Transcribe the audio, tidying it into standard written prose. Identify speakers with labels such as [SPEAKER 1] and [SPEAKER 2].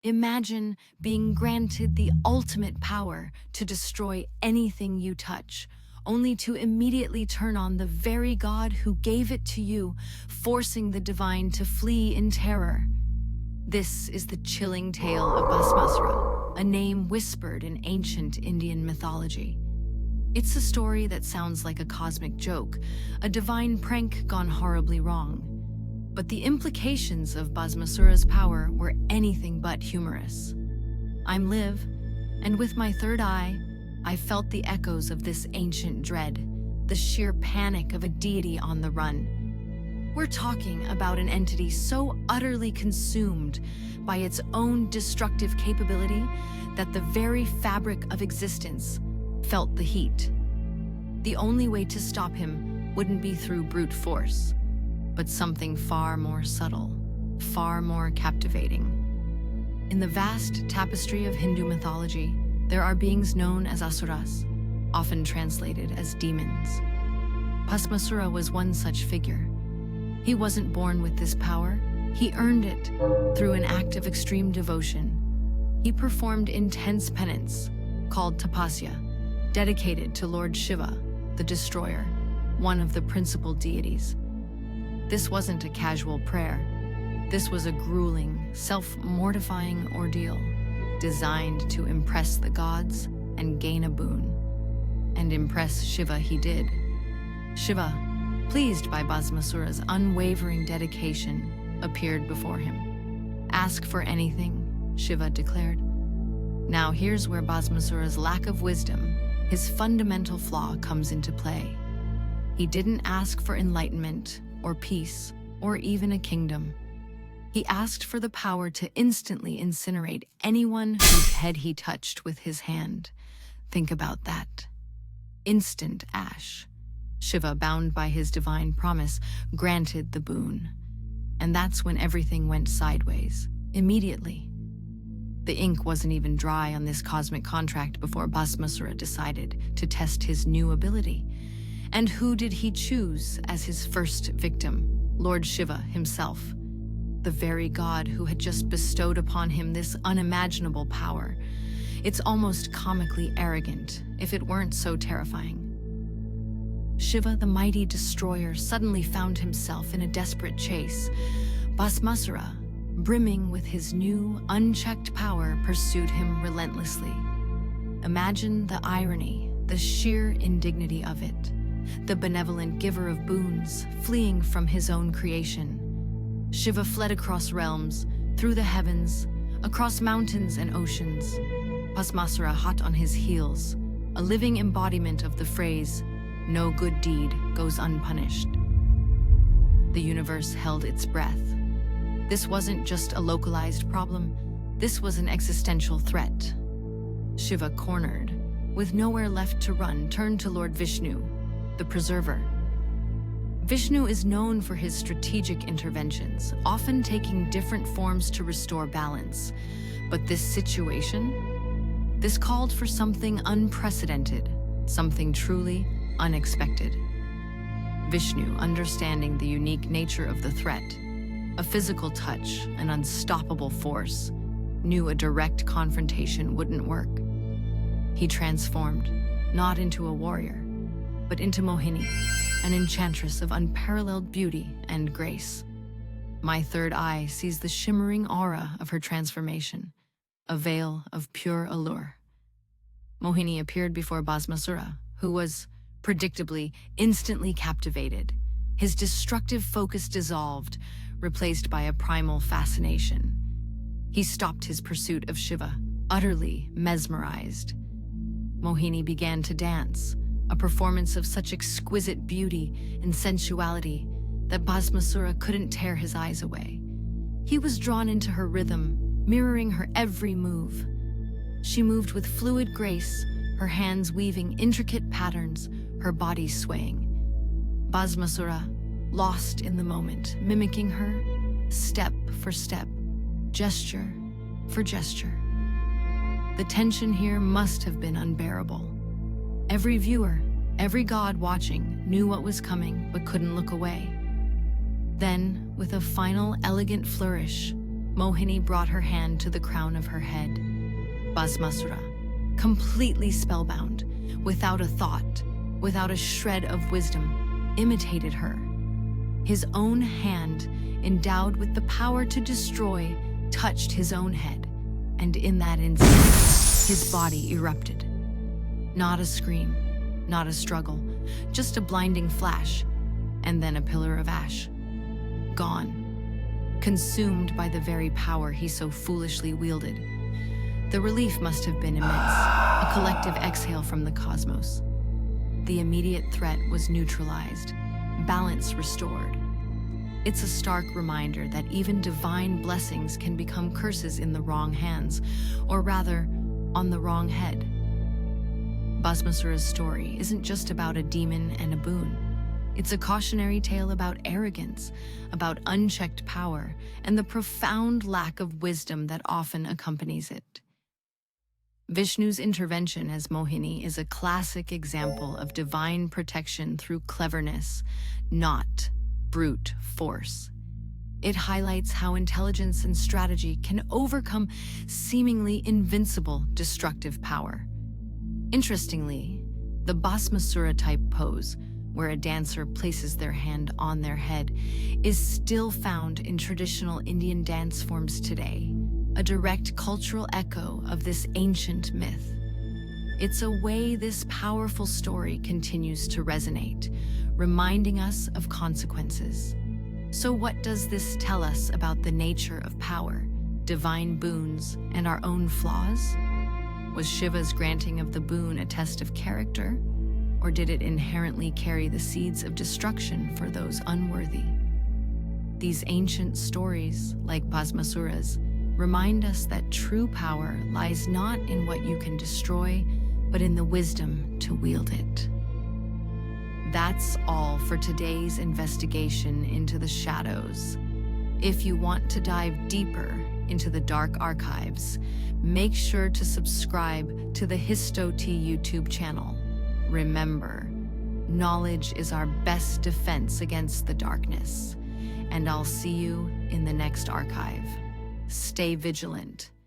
[SPEAKER 1] Imagine being granted the ultimate power to destroy anything you touch, only to immediately turn on the very God who gave it to you, forcing the divine to flee in terror. This is the chilling tale of Bhasmasura, a name whispered in ancient Indian mythology. It's a story that sounds like a cosmic joke, a divine prank gone horribly wrong. But the implications of Bhasmasura's power were anything but humorous. I'm Liv, and with my third eye, I felt the echoes of this ancient dread, the sheer panic of a deity on the run. We're talking about an entity so utterly consumed by its own destructive capability that the very fabric of existence felt the heat. The only way to stop him wouldn't be through brute force, but something far more subtle, far more captivating. In the vast tapestry of Hindu mythology, there are beings known as asuras, often translated as demons. Bhasmasura was one such figure. He wasn't born with this power, he earned it through an act of extreme devotion. He performed intense penance, called tapasya, dedicated to Lord Shiva, the destroyer, one of the principal deities. This wasn't a casual prayer. This was a grueling, self-mortifying ordeal designed to impress the gods and gain a boon. And impress Shiva he did. Shiva, pleased by Bhasmasura's unwavering dedication, appeared before him. "Ask for anything," Shiva declared. Now here's where Bhasmasura's lack of wisdom, his fundamental flaw, comes into play. He didn't ask for enlightenment, or peace, or even a kingdom. He asked for the power to instantly incinerate anyone whose head he touched with his hand. Think about that. Instant ash. Shiva, bound by his divine promise, granted the boon. And that's when everything went sideways, immediately. The ink wasn't even dry on this cosmic contract before Bhasmasura decided to test his new ability. And who did he choose as his first victim? Lord Shiva himself, the very god who had just bestowed upon him this unimaginable power. It's almost comically arrogant, if it weren't so terrifying. Shiva, the mighty destroyer, suddenly found himself in a desperate chase. Bhasmasura, brimming with his new, unchecked power, pursued him relentlessly. Imagine the irony, the sheer indignity of it. The benevolent giver of boons, fleeing from his own creation. Shiva fled across realms, through the heavens, across mountains and oceans. Bhasmasura hot on his heels, a living embodiment of the phrase, "No good deed goes unpunished." The universe held its breath. This wasn't just a localized problem, this was an existential threat. Shiva, cornered, with nowhere left to run, turned to Lord Vishnu, the preserver. Vishnu is known for his strategic interventions, often taking different forms to restore balance. But this situation? This called for something unprecedented, something truly unexpected. Vishnu, understanding the unique nature of the threat, a physical touch, an unstoppable force, knew a direct confrontation wouldn't work. He transformed, not into a warrior, but into Mohini, an enchantress of unparalleled beauty and grace. My third eye sees the shimmering aura of her transformation, a veil of pure allure. Mohini appeared before Bhasmasura, who was, predictably, instantly captivated. His destructive focus dissolved, replaced by a primal fascination. He stopped his pursuit of Shiva, utterly mesmerized. Mohini began to dance, a performance of such exquisite beauty and sensuality that Bhasmasura couldn't tear his eyes away. He was drawn into her rhythm, mirroring her every move. She moved with fluid grace, her hands weaving intricate patterns, her body swaying. Bhasmasura, lost in the moment, mimicking her, step for step, gesture for gesture. The tension here must have been unbearable. Every viewer, every god watching, knew what was coming but couldn't look away. Then, with a final elegant flourish, Mohini brought her hand to the crown of her head. Bhasmasura, completely spellbound, without a thought, without a shred of wisdom, imitated her. His own hand, endowed with the power to destroy, touched his own head, and in that instant, his body erupted. Not a scream, not a struggle, just a blinding flash, and then a pillar of ash. Gone, consumed by the very power he so foolishly wielded. The relief must have been immense, a collective exhale from the cosmos. The immediate threat was neutralized, balance restored. It's a stark reminder that even divine blessings can become curses in the wrong hands, or rather, on the wrong head. Bhasmasura's story isn't just about a demon and a boon. It's a cautionary tale about arrogance, about unchecked power, and the profound lack of wisdom that often accompanies it. Vishnu's intervention as Mohini is a classic example of divine protection through cleverness, not brute force. It highlights how intelligence and strategy can overcome seemingly invincible destructive power. Interestingly, the Bhasmasura type pose, where a dancer places their hand on their head, is still found in traditional Indian dance forms today, a direct cultural echo of this ancient myth. It's a way this powerful story continues to resonate, reminding us of consequences. So what does this tell us about the nature of power, divine boons, and our own flaws? Was Shiva's granting of the boon a test of character, or did it inherently carry the seeds of destruction for those unworthy? These ancient stories, like Bhasmasura's, remind us that true power lies not in what you can destroy, but in the wisdom to wield it. That's all for today's investigation into the shadows. If you want to dive deeper into the dark archives, make sure to subscribe to the Histo.T YouTube channel. Remember, knowledge is our best defense against the darkness, and I'll see you in the next archive. Stay vigilant